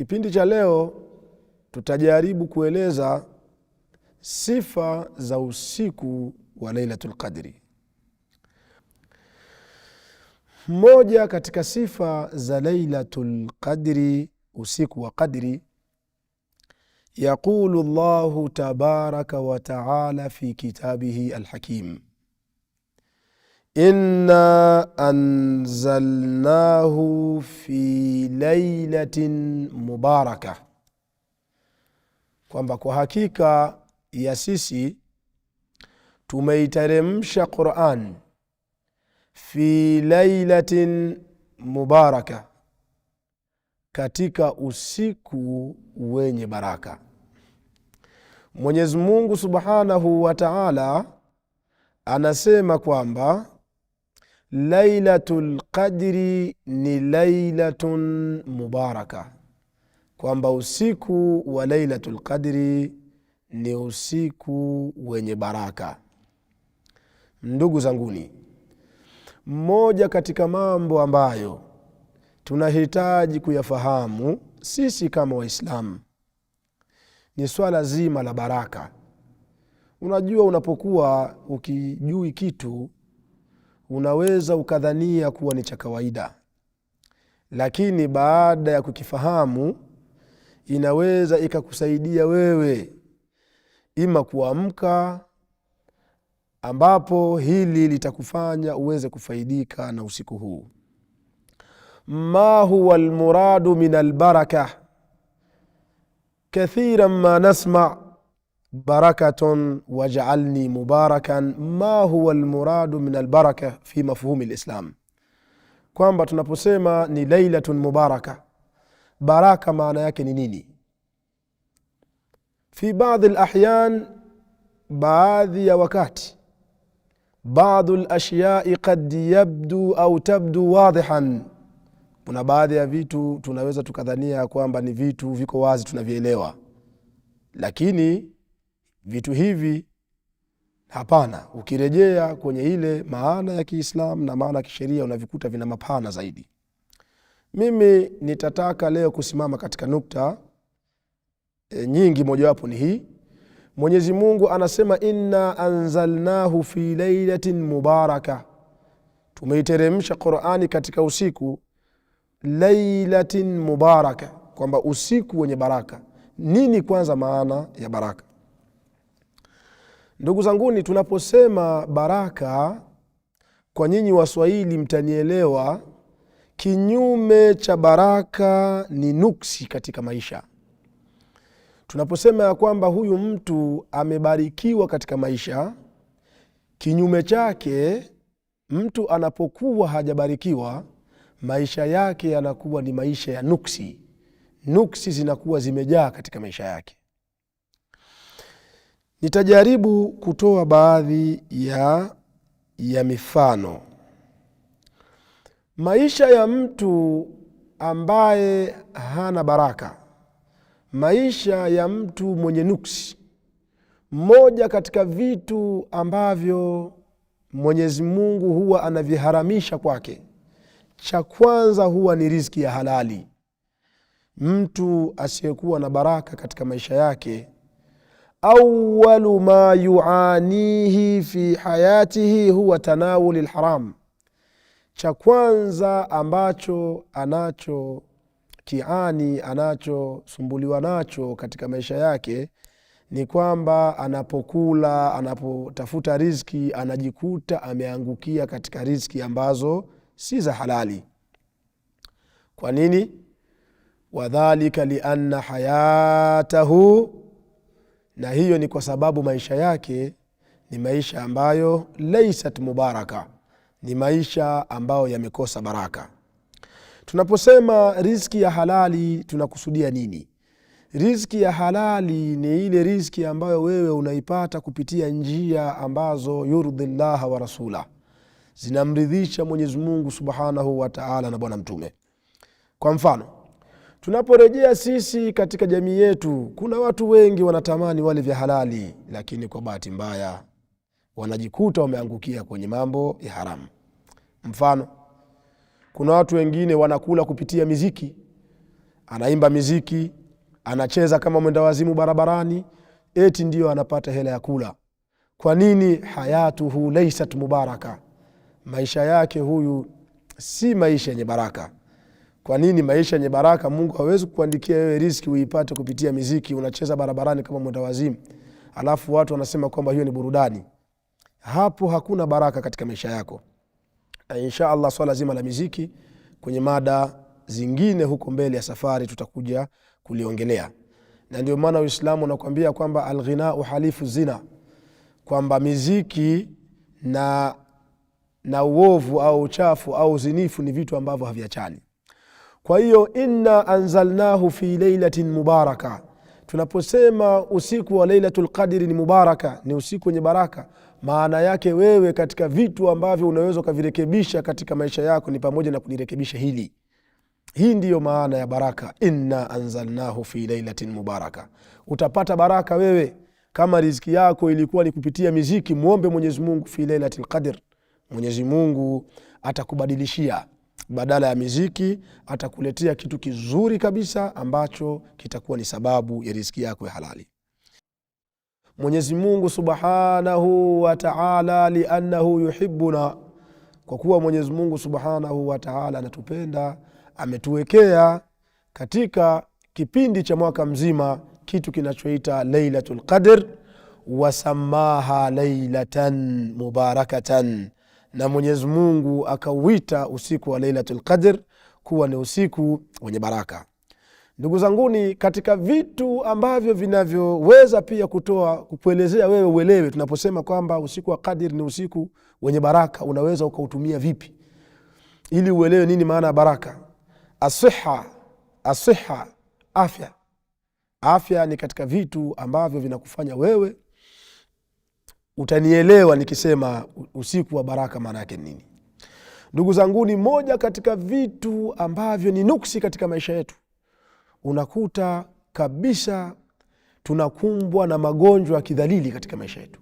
Kipindi cha leo tutajaribu kueleza sifa za usiku wa Lailatul Qadri. Moja katika sifa za Lailatul Qadri, usiku wa Qadri, yaqulu Allahu tabaraka wa ta'ala fi kitabihi al-hakim, inna anzalnahu fi lailatin mubarakah, kwamba kwa hakika ya sisi tumeiteremsha Qur'an fi lailatin mubarakah, katika usiku wenye baraka. Mwenyezi Mungu Subhanahu wa Ta'ala anasema kwamba Lailatul Qadri ni lailatun mubarakah, kwamba usiku wa Lailatul Qadri ni usiku wenye baraka. Ndugu zanguni, moja katika mambo ambayo tunahitaji kuyafahamu sisi kama Waislamu ni swala zima la baraka. Unajua, unapokuwa ukijui kitu unaweza ukadhania kuwa ni cha kawaida, lakini baada ya kukifahamu inaweza ikakusaidia wewe ima kuamka, ambapo hili litakufanya uweze kufaidika na usiku huu. Ma huwa almuradu min albarakah, kathiran ma nasma barakatun waj'alni mubarakan. Ma huwa almuradu min albarakah fi mafhumi alislam, kwamba tunaposema ni lailatun mubarakah, baraka maana yake ni nini? Fi baadhi alahyan, baadhi ya wakati, baadhi alashya'i qad yabdu au tabdu wadihan, kuna baadhi ya vitu tunaweza tukadhania kwamba ni vitu viko wazi tunavielewa, lakini vitu hivi hapana. Ukirejea kwenye ile maana ya Kiislamu na maana ya kisheria unavikuta vina mapana zaidi. Mimi nitataka leo kusimama katika nukta nyingi, mojawapo ni hii. Mwenyezi Mungu anasema inna anzalnahu fi lailatin mubarakah, tumeiteremsha Qur'ani katika usiku lailatin mubarakah, kwamba usiku wenye baraka. Nini kwanza maana ya baraka? Ndugu zanguni, tunaposema baraka, kwa nyinyi Waswahili mtanielewa, kinyume cha baraka ni nuksi katika maisha. Tunaposema ya kwamba huyu mtu amebarikiwa katika maisha, kinyume chake, mtu anapokuwa hajabarikiwa, maisha yake yanakuwa ni maisha ya nuksi. Nuksi zinakuwa zimejaa katika maisha yake. Nitajaribu kutoa baadhi ya mifano. Maisha ya mtu ambaye hana baraka, maisha ya mtu mwenye nuksi, moja katika vitu ambavyo Mwenyezi Mungu huwa anaviharamisha kwake, cha kwanza huwa ni riziki ya halali. Mtu asiyekuwa na baraka katika maisha yake, awwalu ma yuanihi fi hayatihi huwa tanawuli alharam, cha kwanza ambacho anachosumbuliwa nacho katika maisha yake ni kwamba anapokula, anapotafuta riziki, anajikuta ameangukia katika riziki ambazo si za halali. Kwa nini? Wadhalika lianna hayatahu, na hiyo ni kwa sababu maisha yake ni maisha ambayo laysat mubaraka, ni maisha ambayo yamekosa baraka. Tunaposema riziki ya halali tunakusudia nini? Riziki ya halali ni ile riziki ambayo wewe unaipata kupitia njia ambazo yurdillah wa rasulah, zinamridhisha Mwenyezi Mungu Subhanahu wa Ta'ala na Bwana Mtume. Kwa mfano, tunaporejea sisi katika jamii yetu, kuna watu wengi wanatamani wale vya halali, lakini kwa bahati mbaya wanajikuta wameangukia kwenye mambo ya haramu. Mfano, kuna watu wengine wanakula kupitia miziki, anaimba miziki, anacheza kama mwenda wazimu barabarani, eti ndio anapata hela ya kula. Kwa nini? Hayatuhu laysat mubaraka, maisha yake huyu si maisha yenye baraka. Kwa nini? Maisha yenye baraka Mungu hawezi kukuandikia wewe riziki uipate kupitia miziki, unacheza barabarani kama mwenda wazimu, alafu watu wanasema kwamba hiyo ni burudani. Hapo hakuna baraka katika maisha yako. Insha Allah swala zima la miziki kwenye mada zingine huko mbele ya safari tutakuja kuliongelea. Na ndio maana Uislamu unakuambia kwamba alghinau halifu zina, kwamba miziki na uovu au uchafu au zinifu ni vitu ambavyo haviachani. Kwa hiyo inna anzalnahu fi laylatin mubaraka, tunaposema usiku wa Lailatul Qadri ni mubaraka, ni usiku wenye baraka, maana yake wewe katika vitu ambavyo unaweza kuvirekebisha katika maisha yako ni pamoja na kunirekebisha hili. Hii ndiyo maana ya baraka, inna anzalnahu fi laylatin mubaraka. Utapata baraka wewe kama riziki yako ilikuwa ni kupitia miziki. Muombe Mwenyezi Mungu fi Lailatul Qadr, Mwenyezi Mungu atakubadilishia. Badala ya miziki atakuletea kitu kizuri kabisa ambacho kitakuwa ni sababu ya riziki yako ya halali. Mwenyezi Mungu subhanahu wa ta'ala li'annahu yuhibbuna, kwa kuwa Mwenyezi Mungu subhanahu wa ta'ala anatupenda, ametuwekea katika kipindi cha mwaka mzima kitu kinachoita Lailatul Qadr, wasamaha lailatan mubarakatan, na Mwenyezi Mungu akauita usiku wa Lailatul Qadr kuwa ni usiku wenye baraka. Ndugu zanguni, katika vitu ambavyo vinavyoweza pia kukuelezea wewe uelewe tunaposema kwamba usiku wa Qadr ni usiku wenye baraka, unaweza ukautumia vipi ili uelewe nini maana ya baraka. Asiha, afya ni katika vitu ambavyo vinakufanya wewe utanielewa nikisema usiku wa baraka maana yake nini. Ndugu zanguni, moja katika vitu ambavyo ni nuksi katika maisha yetu, unakuta kabisa tunakumbwa na magonjwa ya kidhalili katika maisha yetu.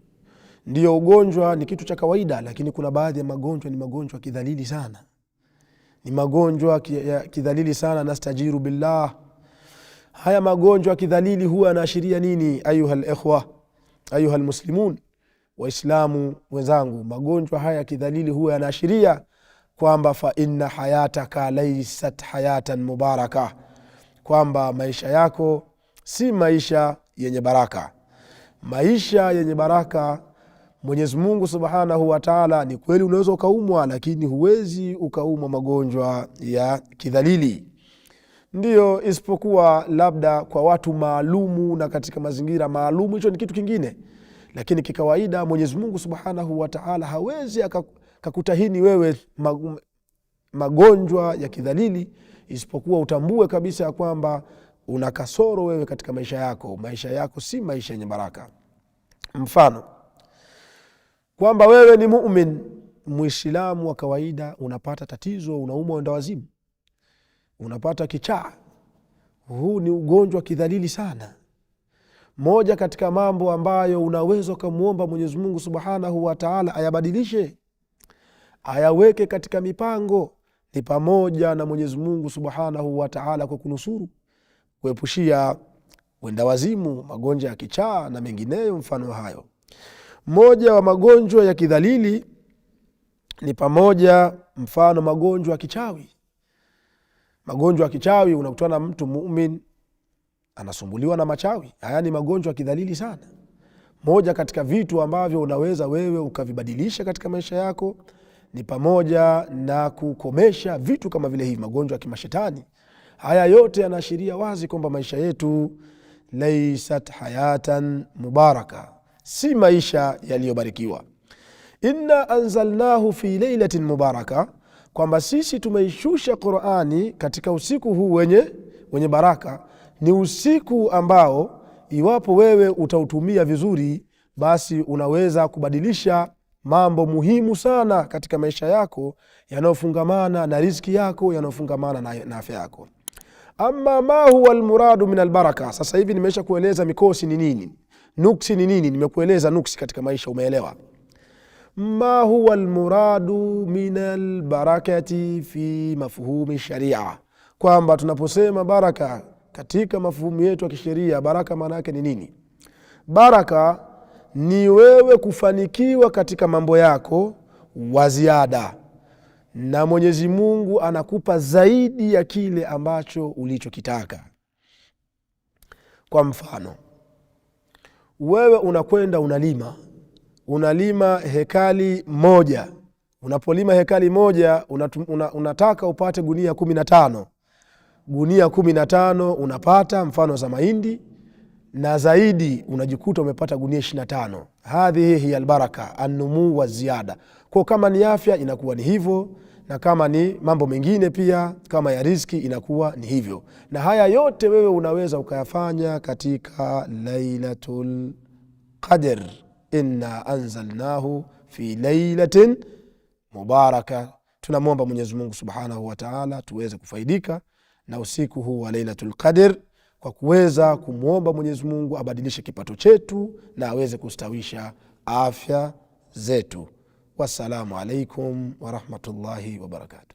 Ndiyo, ugonjwa ni kitu cha kawaida, lakini kuna baadhi ya magonjwa ni magonjwa kidhalili sana. Ni magonjwa ya kidhalili sana, nastajiru billah. Haya magonjwa kidhalili huwa yanaashiria nini? Ayuhal ikhwa, ayuhal muslimun, waislamu wenzangu, magonjwa haya kidhalili huwa yanaashiria kwamba fa inna hayataka laysat hayatan mubaraka, kwamba maisha yako si maisha yenye baraka. Maisha yenye baraka, Mwenyezi Mungu subhanahu wa ta'ala, ni kweli unaweza ukaumwa, lakini huwezi ukaumwa magonjwa ya kidhalili. Ndiyo, isipokuwa labda kwa watu maalumu na katika mazingira maalumu, hicho ni kitu kingine. Lakini kikawaida Mwenyezi Mungu subhanahu wa ta'ala hawezi akakutahini wewe magonjwa ya kidhalili, isipokuwa utambue kabisa ya kwamba una kasoro wewe katika maisha yako. Maisha yako si maisha yenye baraka. Mfano kwamba wewe ni mu'min, muislamu wa kawaida, unapata tatizo, unaumwa wenda wazimu, unapata kichaa. Huu ni ugonjwa kidhalili sana. Moja katika mambo ambayo unaweza kumuomba Mwenyezi Mungu subhanahu wa ta'ala ayabadilishe, ayaweke katika mipango, ni pamoja na Mwenyezi Mungu subhanahu wa ta'ala kukunusuru, kuepushia wenda wazimu, magonjwa ya kichaa na mengineyo mfano hayo. Moja wa magonjwa ya kidhalili ni pamoja mfano magonjwa ya kichawi. Magonjwa ya kichawi, unakutana na mtu muumini anasumbuliwa na machawi. Haya ni magonjwa ya kidhalili sana. Moja katika vitu ambavyo unaweza wewe ukavibadilisha katika maisha yako ni pamoja na kukomesha vitu kama vile hivi, magonjwa ya kimashetani. Haya yote yanaashiria wazi kwamba maisha yetu laysat hayatan mubaraka, si maisha yaliyobarikiwa. Inna anzalnahu fi laylatin mubaraka, kwamba sisi tumeishusha Qur'ani katika usiku huu wenye baraka. Ni usiku ambao iwapo wewe utautumia vizuri, basi unaweza kubadilisha mambo muhimu sana katika maisha yako yanayofungamana na riziki yako, yanayofungamana na afya yako. Amma ma huwa almuradu min albaraka, sasa hivi nimesha kueleza mikosi ni nini, nuksi ni nini. Nimekueleza nuksi katika maisha, umeelewa. Ma huwa almuradu min albarakati fi mafhumi sharia, kwamba tunaposema baraka katika mafuhumu yetu ya kisheria, baraka maana yake ni nini? Baraka ni wewe kufanikiwa katika mambo yako wa ziada, na Mwenyezi Mungu anakupa zaidi ya kile ambacho ulichokitaka. Kwa mfano, wewe unakwenda unalima hekali moja. Unapolima hekali moja unataka upate gunia 15. Gunia 15 unapata mfano za mahindi, na zaidi unajikuta umepata gunia 25. Hadhihi hiya albaraka, an-numu wa ziyada. Kwa kama ni afya inakuwa ni hivyo, na kama ni mambo mengine pia kama ya riziki inakuwa ni hivyo. Na haya yote wewe unaweza ukayafanya katika Lailatul Qadr. Inna anzalnahu fi lailatin mubaraka. Tunamwomba Mwenyezi Mungu Subhanahu wa Ta'ala tuweze kufaidika na usiku huu wa Lailatul Qadr kwa kuweza kumwomba Mwenyezi Mungu abadilishe kipato chetu na aweze kustawisha afya zetu. Wassalamu alaikum wa rahmatullahi wa barakatuh.